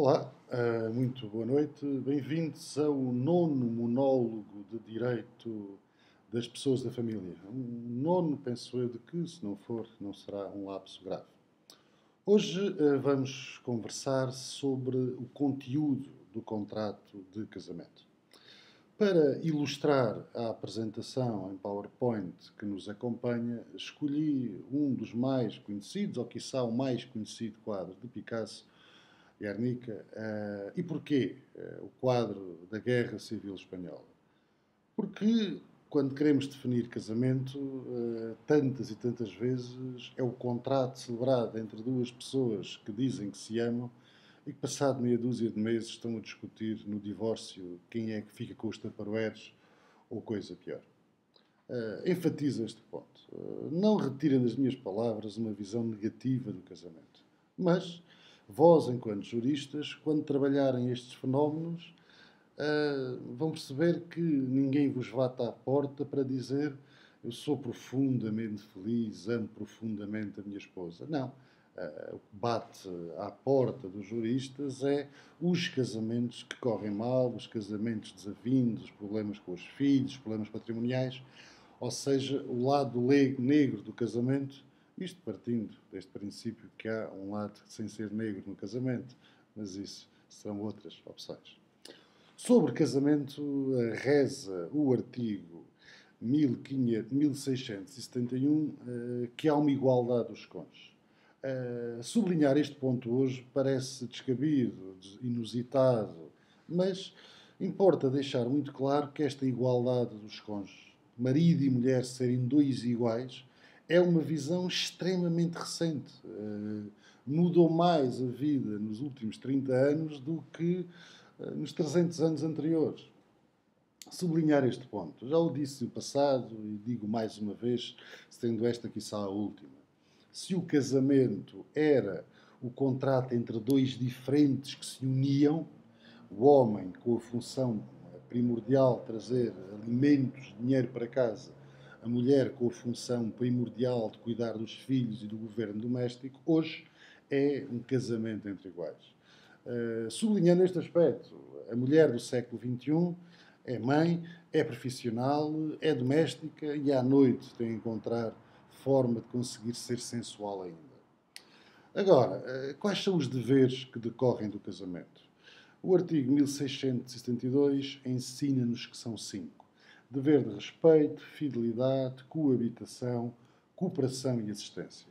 Olá, muito boa noite. Bem-vindos ao nono monólogo de direito das pessoas da família. Um nono, penso eu, de que, se não for, não será um lapso grave. Hoje vamos conversar sobre o conteúdo do contrato de casamento. Para ilustrar a apresentação em PowerPoint que nos acompanha, escolhi um dos mais conhecidos, ou quiçá o mais conhecido quadro de Picasso, Guernica. E porquê o quadro da Guerra Civil Espanhola? Porque quando queremos definir casamento, tantas e tantas vezes é o contrato celebrado entre duas pessoas que dizem que se amam e que, passado meia dúzia de meses, estão a discutir no divórcio quem é que fica com os taparoeiros ou coisa pior. Enfatizo este ponto. Não retirem das minhas palavras uma visão negativa do casamento. Mas vós, enquanto juristas, quando trabalharem estes fenómenos, vão perceber que ninguém vos bate à porta para dizer eu sou profundamente feliz, amo profundamente a minha esposa. Não. O que bate à porta dos juristas é os casamentos que correm mal, os casamentos desavindos, os problemas com os filhos, os problemas patrimoniais, ou seja, o lado negro do casamento, isto partindo deste princípio que há um lado sem ser negro no casamento, mas isso são outras opções. Sobre casamento, reza o artigo 1671 que há uma igualdade dos cônjuges. Sublinhar este ponto hoje parece descabido, inusitado, mas importa deixar muito claro que esta igualdade dos cônjuges, marido e mulher serem dois iguais, é uma visão extremamente recente. Mudou mais a vida nos últimos 30 anos do que nos 300 anos anteriores. Sublinhar este ponto. Já o disse no passado e digo mais uma vez, sendo esta quiçá a última. Se o casamento era o contrato entre dois diferentes que se uniam, o homem com a função primordial de trazer alimentos, dinheiro para casa, a mulher com a função primordial de cuidar dos filhos e do governo doméstico, hoje é um casamento entre iguais. Sublinhando este aspecto, a mulher do século XXI é mãe, é profissional, é doméstica e à noite tem a encontrar forma de conseguir ser sensual ainda. Agora, quais são os deveres que decorrem do casamento? O artigo 1672 ensina-nos que são 5. Dever de respeito, fidelidade, coabitação, cooperação e assistência.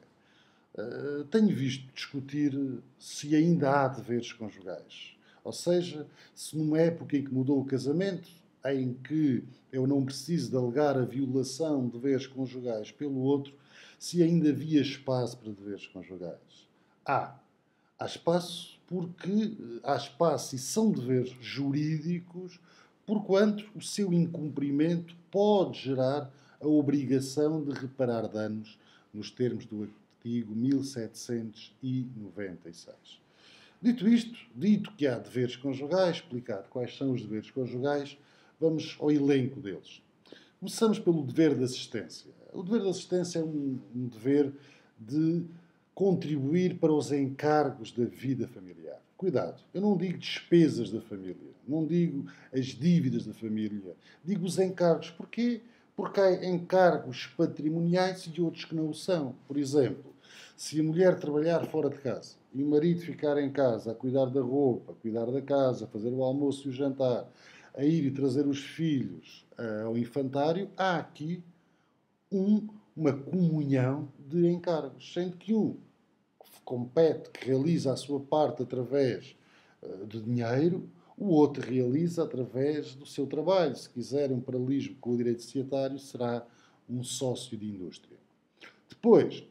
Tenho visto discutir se ainda há deveres conjugais. Ou seja, se numa época em que mudou o casamento, em que eu não preciso de alegar a violação de deveres conjugais pelo outro, se ainda havia espaço para deveres conjugais. Há espaço porque há espaço e são deveres jurídicos, porquanto o seu incumprimento pode gerar a obrigação de reparar danos nos termos do artigo 1796. Dito isto, dito que há deveres conjugais, explicado quais são os deveres conjugais, vamos ao elenco deles. Começamos pelo dever de assistência. O dever de assistência é um dever de contribuir para os encargos da vida familiar. Cuidado, eu não digo despesas da família, não digo as dívidas da família, digo os encargos. Porquê? Porque há encargos patrimoniais e outros que não o são. Por exemplo, se a mulher trabalhar fora de casa e o marido ficar em casa a cuidar da roupa, a cuidar da casa, a fazer o almoço e o jantar, a ir e trazer os filhos ao infantário, há aqui uma comunhão de encargos, sendo que um compete, que realiza a sua parte através de dinheiro, o outro realiza através do seu trabalho. Se quiser um paralelismo com o direito societário, será um sócio de indústria. Depois,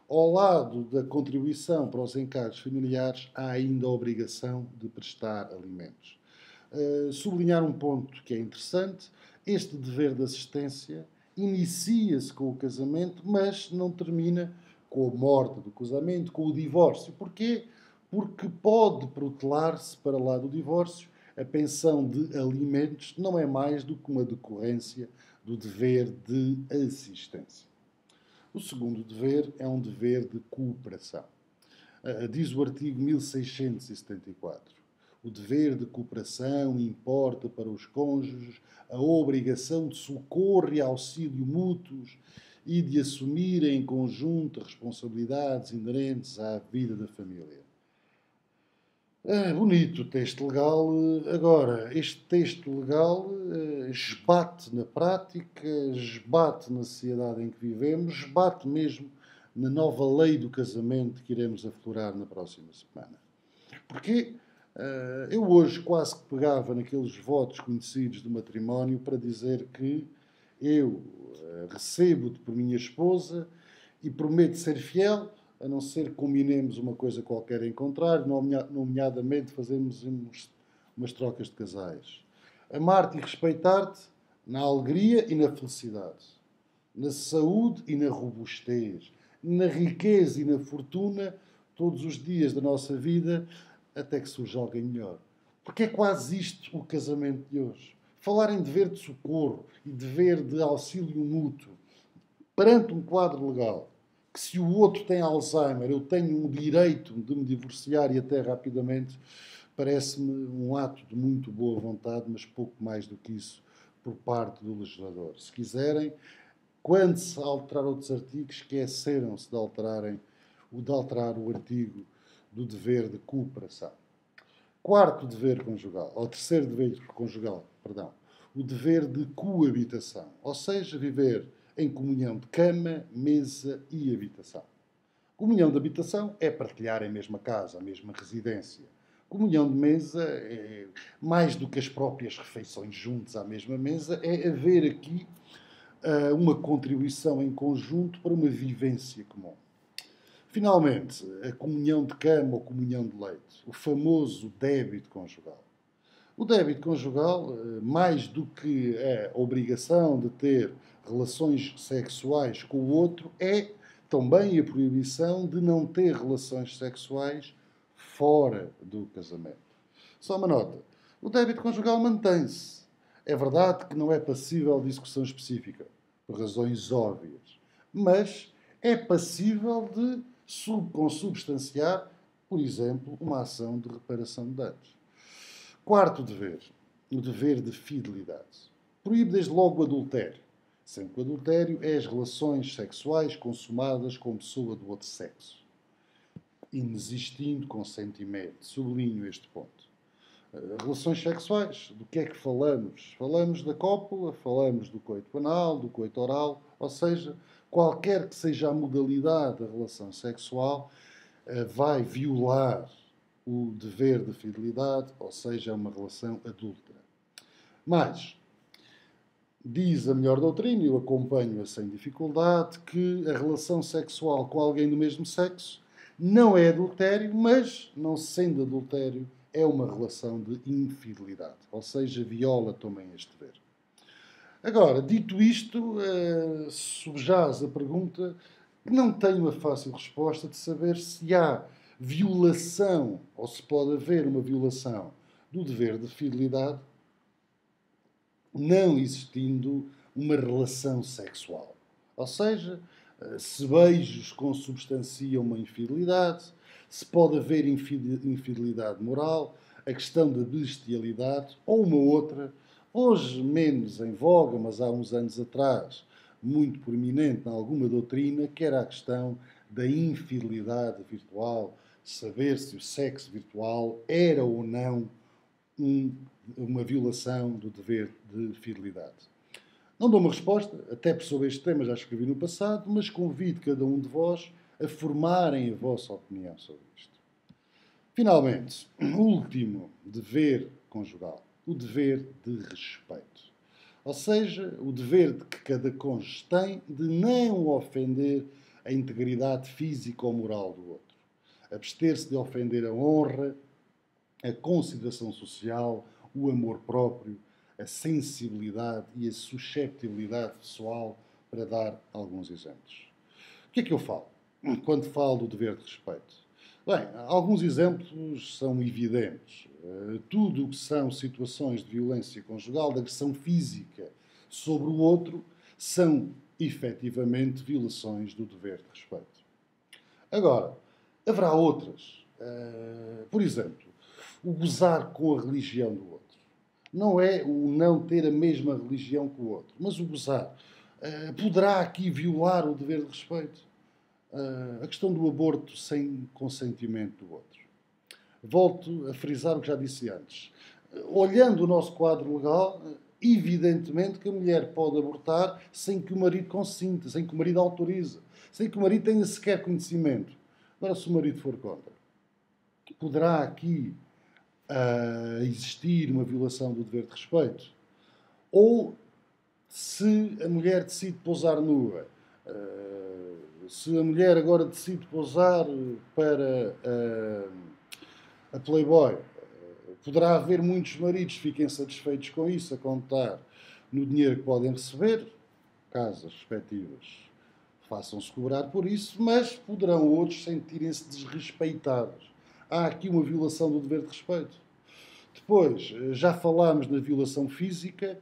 ao lado da contribuição para os encargos familiares, há ainda a obrigação de prestar alimentos. Sublinhar um ponto que é interessante: este dever de assistência inicia-se com o casamento, mas não termina com a morte do casamento, com o divórcio. Porquê? Porque pode protelar-se para lá do divórcio. A pensão de alimentos não é mais do que uma decorrência do dever de assistência. O segundo dever é um dever de cooperação. Diz o artigo 1674. O dever de cooperação importa para os cônjuges a obrigação de socorro e auxílio mútuos e de assumir em conjunto responsabilidades inerentes à vida da família. É bonito o texto legal. Agora, este texto legal esbate na prática, esbate na sociedade em que vivemos, esbate mesmo na nova lei do casamento que iremos aflorar na próxima semana. Porque eu hoje quase que pegava naqueles votos conhecidos do matrimónio para dizer que eu recebo-te por minha esposa e prometo ser fiel, a não ser que combinemos uma coisa qualquer em contrário, nomeadamente fazemos umas trocas de casais. Amar-te e respeitar-te na alegria e na felicidade, na saúde e na robustez, na riqueza e na fortuna, todos os dias da nossa vida, até que surja alguém melhor. Porque é quase isto o casamento de hoje. Falar em dever de socorro e dever de auxílio mútuo perante um quadro legal, que se o outro tem Alzheimer, eu tenho o direito de me divorciar e até rapidamente, parece-me um ato de muito boa vontade, mas pouco mais do que isso por parte do legislador. Se quiserem, quando se alterar outros artigos, esqueceram-se de alterar o artigo do dever de cooperação. Quarto dever conjugal, ou terceiro dever conjugal, perdão, o dever de coabitação, ou seja, viver em comunhão de cama, mesa e habitação. Comunhão de habitação é partilhar a mesma casa, a mesma residência. Comunhão de mesa é mais do que as próprias refeições juntos à mesma mesa, é haver aqui uma contribuição em conjunto para uma vivência comum. Finalmente, a comunhão de cama ou comunhão de leito, o famoso débito conjugal. O débito conjugal, mais do que a obrigação de ter relações sexuais com o outro, é também a proibição de não ter relações sexuais fora do casamento. Só uma nota. O débito conjugal mantém-se. É verdade que não é passível de execução específica, por razões óbvias, mas é passível de consubstanciar, por exemplo, uma ação de reparação de danos. Quarto dever, o dever de fidelidade. Proíbe desde logo o adultério, sendo que o adultério é as relações sexuais consumadas com pessoa do outro sexo, inexistindo consentimento. Sublinho este ponto. Relações sexuais, do que é que falamos? Falamos da cópula, falamos do coito anal, do coito oral, ou seja, qualquer que seja a modalidade da relação sexual, vai violar o dever de fidelidade, ou seja, é uma relação adúltera. Mas, diz a melhor doutrina, e eu acompanho-a sem dificuldade, que a relação sexual com alguém do mesmo sexo não é adultério, mas, não sendo adultério, é uma relação de infidelidade, ou seja, viola também este dever. Agora, dito isto, subjaz a pergunta que não tem uma fácil resposta de saber se há violação, ou se pode haver uma violação do dever de fidelidade, não existindo uma relação sexual. Ou seja, se beijos consubstanciam uma infidelidade, se pode haver infidelidade moral, a questão da bestialidade ou uma outra, hoje menos em voga, mas há uns anos atrás, muito proeminente em alguma doutrina, que era a questão da infidelidade virtual, saber se o sexo virtual era ou não uma violação do dever de fidelidade. Não dou uma resposta, até porque sobre este tema já escrevi no passado, mas convido cada um de vós a formarem a vossa opinião sobre isto. Finalmente, o último dever conjugal, o dever de respeito. Ou seja, o dever que cada cônjuge tem de não ofender a integridade física ou moral do outro. Abster-se de ofender a honra, a consideração social, o amor próprio, a sensibilidade e a susceptibilidade pessoal, para dar alguns exemplos. O que é que eu falo quando falo do dever de respeito? Bem, alguns exemplos são evidentes. Tudo o que são situações de violência conjugal, de agressão física sobre o outro, são efetivamente violações do dever de respeito. Agora, haverá outras. Por exemplo, o gozar com a religião do outro. Não é o não ter a mesma religião que o outro, mas o gozar. Poderá aqui violar o dever de respeito? A questão do aborto sem consentimento do outro. Volto a frisar o que já disse antes. Olhando o nosso quadro legal, evidentemente que a mulher pode abortar sem que o marido consinta, sem que o marido autorize, sem que o marido tenha sequer conhecimento. Agora, se o marido for contra, poderá aqui existir uma violação do dever de respeito? Ou se a mulher decide pousar nua, se a mulher agora decide pousar para a Playboy, poderá haver muitos maridos que fiquem satisfeitos com isso, a contar no dinheiro que podem receber, caso as respectivas façam-se cobrar por isso, mas poderão outros sentirem-se desrespeitados. Há aqui uma violação do dever de respeito. Depois, já falámos na violação física,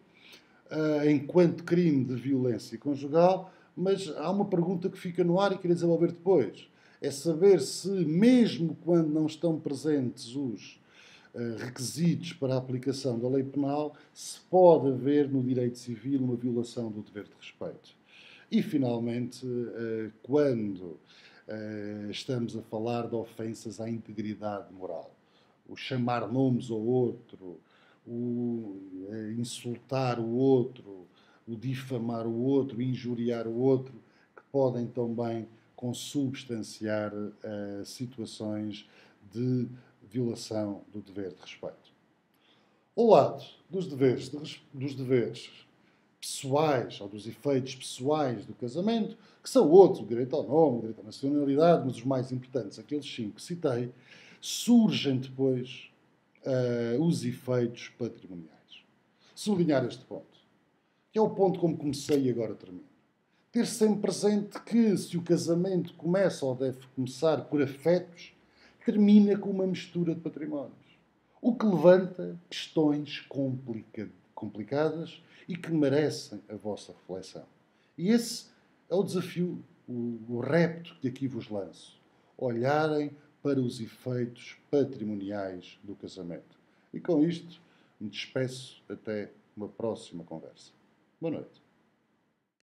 enquanto crime de violência conjugal, mas há uma pergunta que fica no ar e queria desenvolver depois. É saber se, mesmo quando não estão presentes os requisitos para a aplicação da lei penal, se pode haver no direito civil uma violação do dever de respeito. E, finalmente, quando estamos a falar de ofensas à integridade moral, o chamar nomes ao outro, o insultar o outro, o difamar o outro, injuriar o outro, que podem também consubstanciar situações de violação do dever de respeito. Ao lado dos deveres pessoais, ou dos efeitos pessoais do casamento, que são outros, o direito ao nome, o direito à nacionalidade, mas os mais importantes, aqueles 5 que citei, surgem depois os efeitos patrimoniais. Sublinhar este ponto, que é o ponto como comecei e agora termino. Ter sempre presente que se o casamento começa ou deve começar por afetos, termina com uma mistura de patrimónios. O que levanta questões complicadas e que merecem a vossa reflexão. E esse é o desafio, o repto que aqui vos lanço. Olharem para os efeitos patrimoniais do casamento. E com isto, me despeço até uma próxima conversa. Boa noite.